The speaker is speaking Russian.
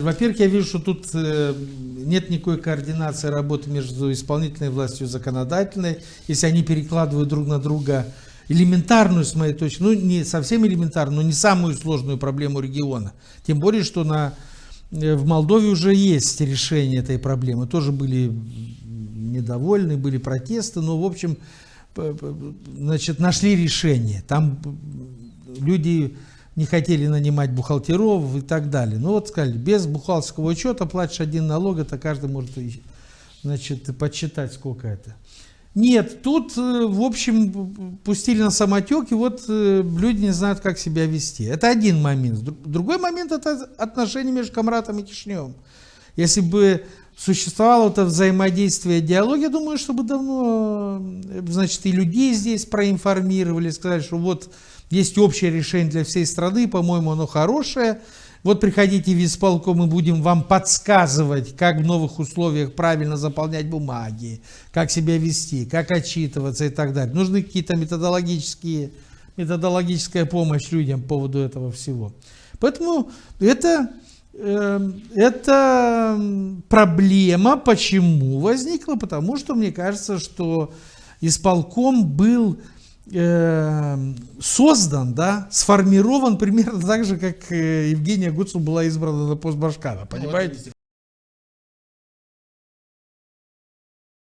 Во-первых, я вижу, что тут нет никакой координации работы между исполнительной властью и законодательной. Если они перекладывают друг на друга элементарную, с моей точки, ну не совсем элементарную, но не самую сложную проблему региона. Тем более, что в Молдове уже есть решение этой проблемы. Тоже были недовольны, были протесты, но в общем, значит, нашли решение. Там люди не хотели нанимать бухгалтеров и так далее. Ну вот сказали, без бухгалтерского учета платишь один налог, это каждый может, значит, подсчитать, сколько это. Нет, тут, в общем, пустили на самотек, и вот люди не знают, как себя вести. Это один момент. Другой момент – это отношения между Камратом и Кишиневым. Если бы существовало это взаимодействие, диалог, я думаю, чтобы давно, значит, и людей здесь проинформировали, сказали, что вот есть общее решение для всей страны, по-моему, оно хорошее. Вот приходите в исполком, мы будем вам подсказывать, как в новых условиях правильно заполнять бумаги, как себя вести, как отчитываться и так далее. Нужны какие-то методологическая помощь людям по поводу этого всего. Поэтому это проблема почему возникла? Потому что мне кажется, что исполком был создан, да, сформирован примерно так же, как Евгения Гуцул была избрана на пост Башкана, понимаете?